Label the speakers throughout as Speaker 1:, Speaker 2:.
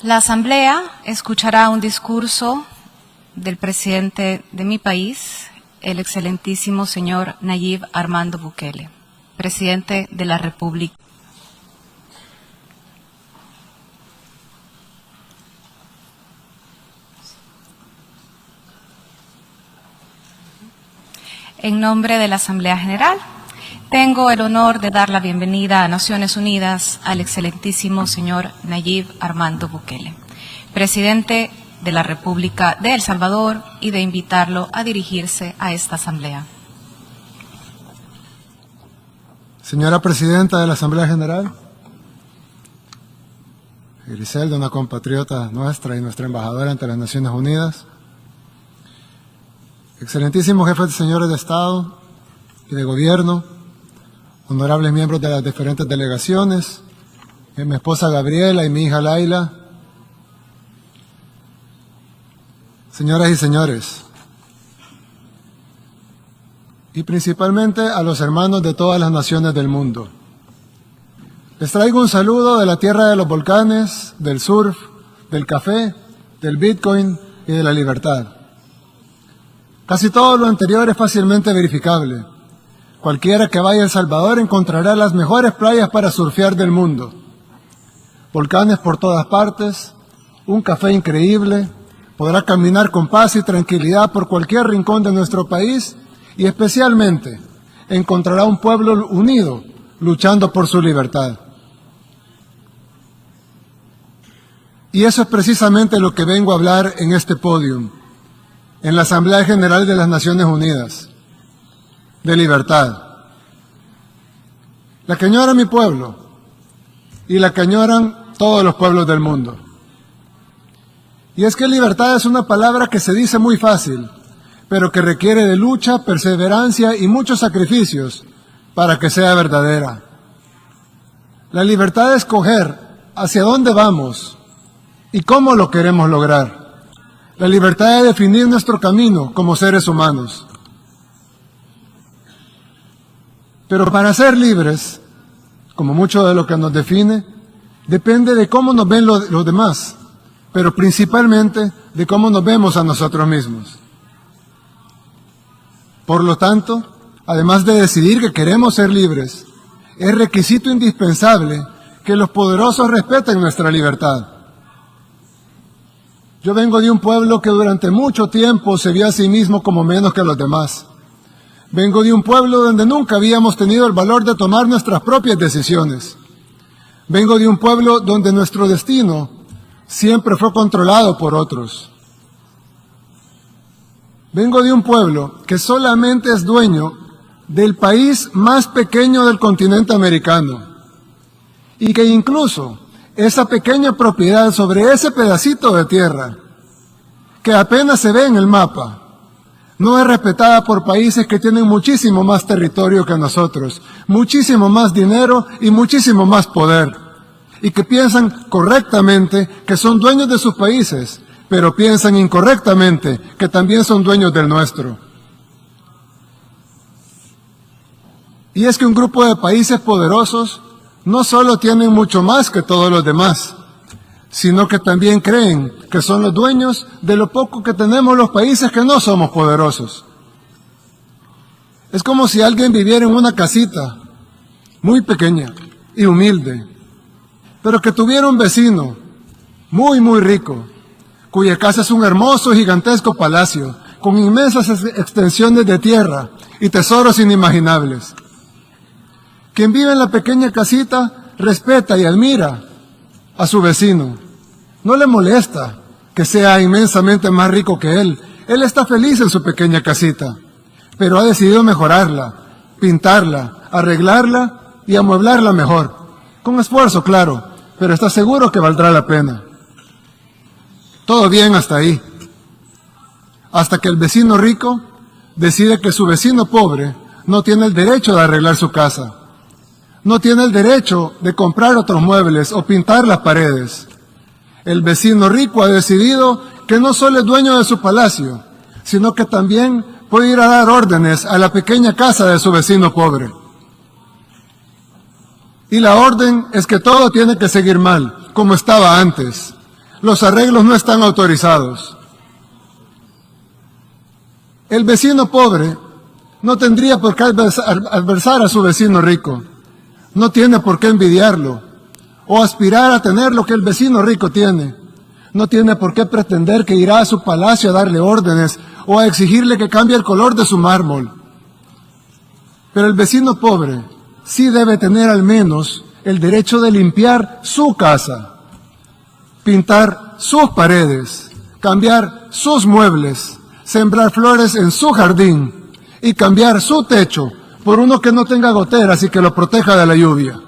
Speaker 1: La Asamblea escuchará un discurso del presidente de mi país, el excelentísimo señor Nayib Armando Bukele, presidente de la República. En nombre de la Asamblea General, tengo el honor de dar la bienvenida a Naciones Unidas al excelentísimo señor Nayib Armando Bukele, presidente de la República de El Salvador, y de invitarlo a dirigirse a esta Asamblea.
Speaker 2: Señora Presidenta de la Asamblea General, Griselda, una compatriota nuestra y nuestra embajadora ante las Naciones Unidas, excelentísimos jefes de señores de Estado y de Gobierno, honorables miembros de las diferentes delegaciones, mi esposa Gabriela y mi hija Laila, señoras y señores, y principalmente a los hermanos de todas las naciones del mundo. Les traigo un saludo de la tierra de los volcanes, del surf, del café, del Bitcoin y de la libertad. Casi todo lo anterior es fácilmente verificable. Cualquiera que vaya a El Salvador encontrará las mejores playas para surfear del mundo. Volcanes por todas partes, un café increíble, podrá caminar con paz y tranquilidad por cualquier rincón de nuestro país y especialmente encontrará un pueblo unido luchando por su libertad. Y eso es precisamente lo que vengo a hablar en este podium, en la Asamblea General de las Naciones Unidas, de libertad. La que añora mi pueblo y la que añoran todos los pueblos del mundo. Y es que libertad es una palabra que se dice muy fácil, pero que requiere de lucha, perseverancia y muchos sacrificios para que sea verdadera. La libertad de escoger hacia dónde vamos y cómo lo queremos lograr. La libertad de definir nuestro camino como seres humanos. Pero para ser libres, como mucho de lo que nos define, depende de cómo nos ven los demás, pero principalmente de cómo nos vemos a nosotros mismos. Por lo tanto, además de decidir que queremos ser libres, es requisito indispensable que los poderosos respeten nuestra libertad. Yo vengo de un pueblo que durante mucho tiempo se vio a sí mismo como menos que los demás. Vengo de un pueblo donde nunca habíamos tenido el valor de tomar nuestras propias decisiones. Vengo de un pueblo donde nuestro destino siempre fue controlado por otros. Vengo de un pueblo que solamente es dueño del país más pequeño del continente americano y que incluso esa pequeña propiedad sobre ese pedacito de tierra, que apenas se ve en el mapa, no es respetada por países que tienen muchísimo más territorio que nosotros, muchísimo más dinero y muchísimo más poder, y que piensan correctamente que son dueños de sus países, pero piensan incorrectamente que también son dueños del nuestro. Y es que un grupo de países poderosos no solo tienen mucho más que todos los demás, sino que también creen que son los dueños de lo poco que tenemos los países que no somos poderosos. Es como si alguien viviera en una casita muy pequeña y humilde, pero que tuviera un vecino muy rico, cuya casa es un hermoso y gigantesco palacio, con inmensas extensiones de tierra y tesoros inimaginables. Quien vive en la pequeña casita respeta y admira a su vecino. No le molesta que sea inmensamente más rico que él. Él está feliz en su pequeña casita, pero ha decidido mejorarla, pintarla, arreglarla y amueblarla mejor. Con esfuerzo, claro, pero está seguro que valdrá la pena. Todo bien hasta ahí. Hasta que el vecino rico decide que su vecino pobre no tiene el derecho de arreglar su casa. No tiene el derecho de comprar otros muebles o pintar las paredes. El vecino rico ha decidido que no solo es dueño de su palacio, sino que también puede ir a dar órdenes a la pequeña casa de su vecino pobre. Y la orden es que todo tiene que seguir mal, como estaba antes. Los arreglos no están autorizados. El vecino pobre no tendría por qué adversar a su vecino rico. No tiene por qué envidiarlo o aspirar a tener lo que el vecino rico tiene. No tiene por qué pretender que irá a su palacio a darle órdenes o a exigirle que cambie el color de su mármol. Pero el vecino pobre sí debe tener al menos el derecho de limpiar su casa, pintar sus paredes, cambiar sus muebles, sembrar flores en su jardín y cambiar su techo por uno que no tenga goteras y que lo proteja de la lluvia.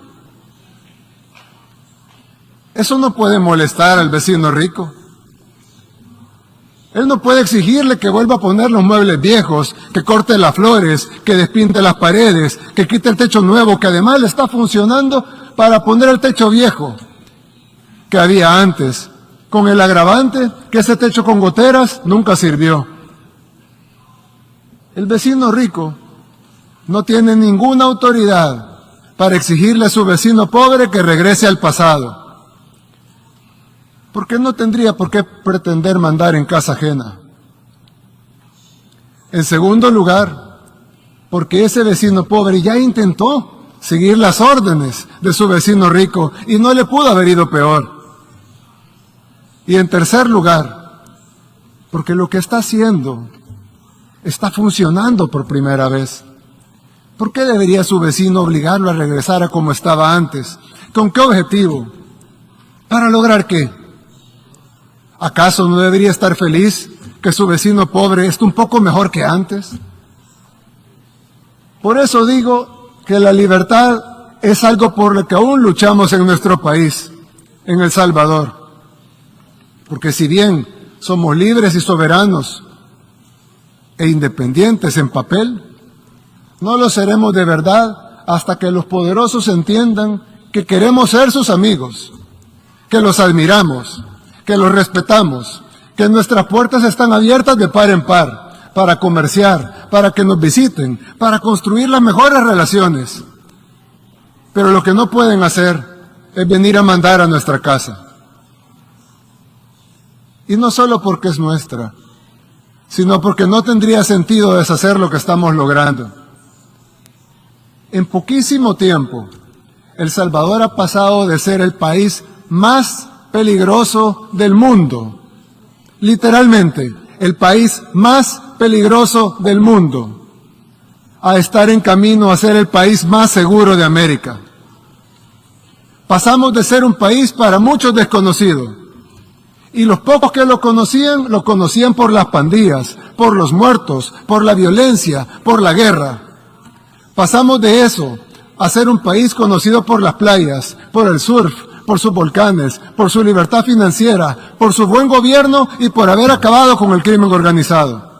Speaker 2: Eso no puede molestar al vecino rico. Él no puede exigirle que vuelva a poner los muebles viejos, que corte las flores, que despinte las paredes, que quite el techo nuevo, que además le está funcionando para poner el techo viejo que había antes, con el agravante que ese techo con goteras nunca sirvió. El vecino rico no tiene ninguna autoridad para exigirle a su vecino pobre que regrese al pasado, porque no tendría por qué pretender mandar en casa ajena. En segundo lugar, porque ese vecino pobre ya intentó seguir las órdenes de su vecino rico y no le pudo haber ido peor. Y en tercer lugar, porque lo que está haciendo está funcionando por primera vez. ¿Por qué debería su vecino obligarlo a regresar a como estaba antes? ¿Con qué objetivo? ¿Para lograr qué? ¿Acaso no debería estar feliz que su vecino pobre esté un poco mejor que antes? Por eso digo que la libertad es algo por lo que aún luchamos en nuestro país, en El Salvador. Porque si bien somos libres y soberanos e independientes en papel, no lo seremos de verdad hasta que los poderosos entiendan que queremos ser sus amigos, que los admiramos, que los respetamos, que nuestras puertas están abiertas de par en par, para comerciar, para que nos visiten, para construir las mejores relaciones. Pero lo que no pueden hacer es venir a mandar a nuestra casa. Y no solo porque es nuestra, sino porque no tendría sentido deshacer lo que estamos logrando. En poquísimo tiempo, El Salvador ha pasado de ser el país más peligroso del mundo, literalmente, el país más peligroso del mundo, a estar en camino a ser el país más seguro de América. Pasamos de ser un país para muchos desconocido, y los pocos que lo conocían por las pandillas, por los muertos, por la violencia, por la guerra. Pasamos de eso a ser un país conocido por las playas, por el surf, por sus volcanes, por su libertad financiera, por su buen gobierno y por haber acabado con el crimen organizado.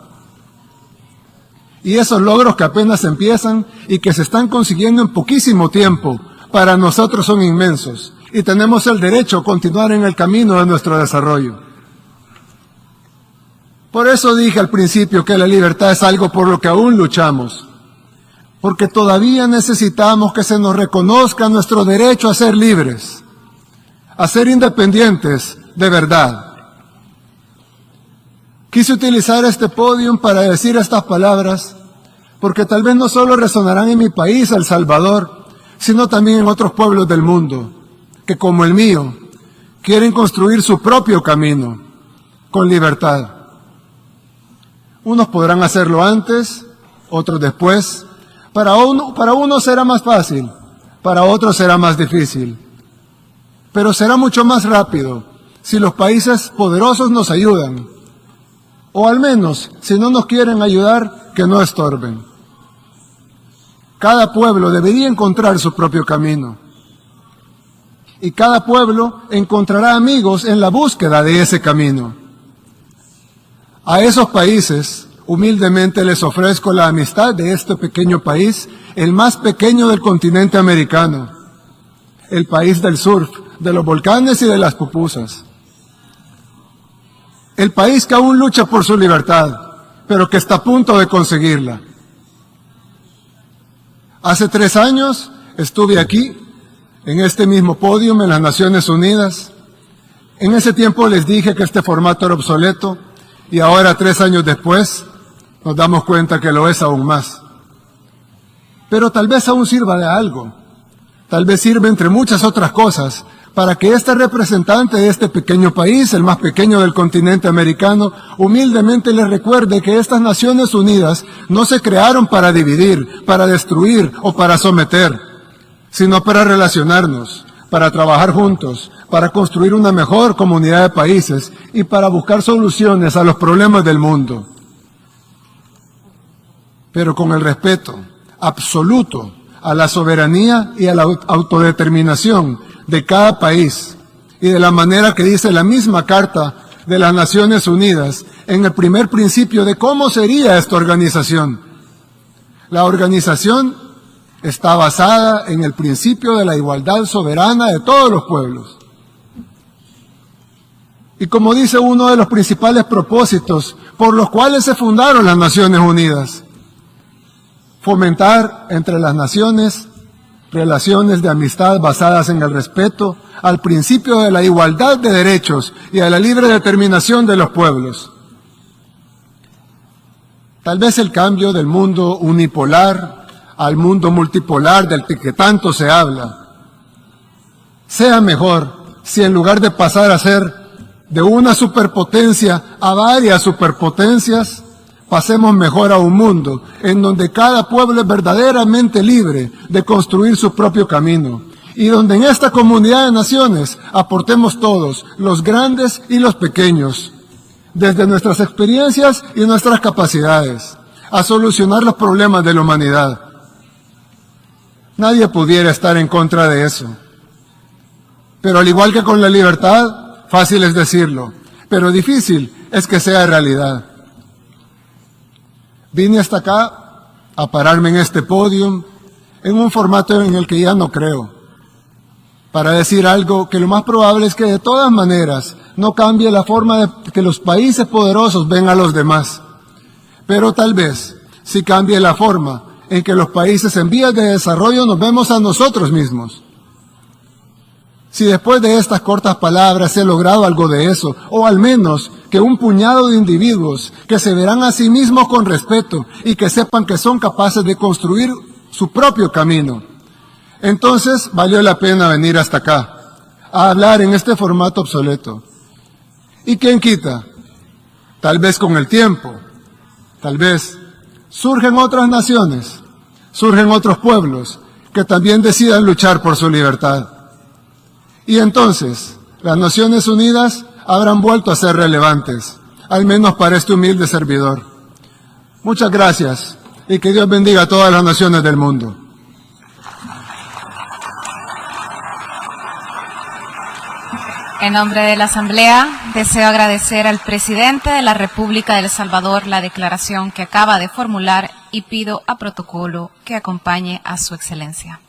Speaker 2: Y esos logros que apenas empiezan y que se están consiguiendo en poquísimo tiempo, para nosotros son inmensos. Y tenemos el derecho a continuar en el camino de nuestro desarrollo. Por eso dije al principio que la libertad es algo por lo que aún luchamos, porque todavía necesitamos que se nos reconozca nuestro derecho a ser libres, a ser independientes de verdad. Quise utilizar este podium para decir estas palabras, porque tal vez no solo resonarán en mi país, El Salvador, sino también en otros pueblos del mundo, que como el mío, quieren construir su propio camino, con libertad. Unos podrán hacerlo antes, otros después. Para unos será más fácil, para otros será más difícil. Pero será mucho más rápido si los países poderosos nos ayudan. O al menos, si no nos quieren ayudar, que no estorben. Cada pueblo debería encontrar su propio camino. Y cada pueblo encontrará amigos en la búsqueda de ese camino. A esos países, humildemente les ofrezco la amistad de este pequeño país, el más pequeño del continente americano, el país del surf, de los volcanes y de las pupusas. El país que aún lucha por su libertad, pero que está a punto de conseguirla. Hace 3 años estuve aquí, en este mismo podio, en las Naciones Unidas, En ese tiempo les dije que este formato era obsoleto y ahora, 3 años después, nos damos cuenta que lo es aún más. Pero tal vez aún sirva de algo. Tal vez sirve, entre muchas otras cosas, para que este representante de este pequeño país, el más pequeño del continente americano, humildemente les recuerde que estas Naciones Unidas no se crearon para dividir, para destruir o para someter, sino para relacionarnos, para trabajar juntos, para construir una mejor comunidad de países y para buscar soluciones a los problemas del mundo. Pero con el respeto absoluto a la soberanía y a la autodeterminación de cada país y de la manera que dice la misma Carta de las Naciones Unidas en el primer principio de cómo sería esta organización. La organización está basada en el principio de la igualdad soberana de todos los pueblos. Y como dice uno de los principales propósitos por los cuales se fundaron las Naciones Unidas, fomentar entre las naciones relaciones de amistad basadas en el respeto al principio de la igualdad de derechos y a la libre determinación de los pueblos. Tal vez el cambio del mundo unipolar al mundo multipolar del que tanto se habla sea mejor si en lugar de pasar a ser de una superpotencia a varias superpotencias, pasemos mejor a un mundo en donde cada pueblo es verdaderamente libre de construir su propio camino y donde en esta comunidad de naciones aportemos todos, los grandes y los pequeños, desde nuestras experiencias y nuestras capacidades, a solucionar los problemas de la humanidad. Nadie pudiera estar en contra de eso. Pero al igual que con la libertad, fácil es decirlo, pero difícil es que sea realidad. Vine hasta acá a pararme en este podio, en un formato en el que ya no creo, para decir algo que lo más probable es que de todas maneras no cambie la forma de que los países poderosos ven a los demás, pero tal vez sí cambie la forma en que los países en vías de desarrollo nos vemos a nosotros mismos. Si después de estas cortas palabras he logrado algo de eso, o al menos que un puñado de individuos que se verán a sí mismos con respeto y que sepan que son capaces de construir su propio camino, entonces valió la pena venir hasta acá, a hablar en este formato obsoleto. ¿Y quién quita? Tal vez con el tiempo, tal vez surgen otras naciones, surgen otros pueblos que también decidan luchar por su libertad. Y entonces, las Naciones Unidas habrán vuelto a ser relevantes, al menos para este humilde servidor. Muchas gracias y que Dios bendiga a todas las naciones del mundo.
Speaker 1: En nombre de la Asamblea, deseo agradecer al presidente de la República de El Salvador la declaración que acaba de formular y pido a protocolo que acompañe a su excelencia.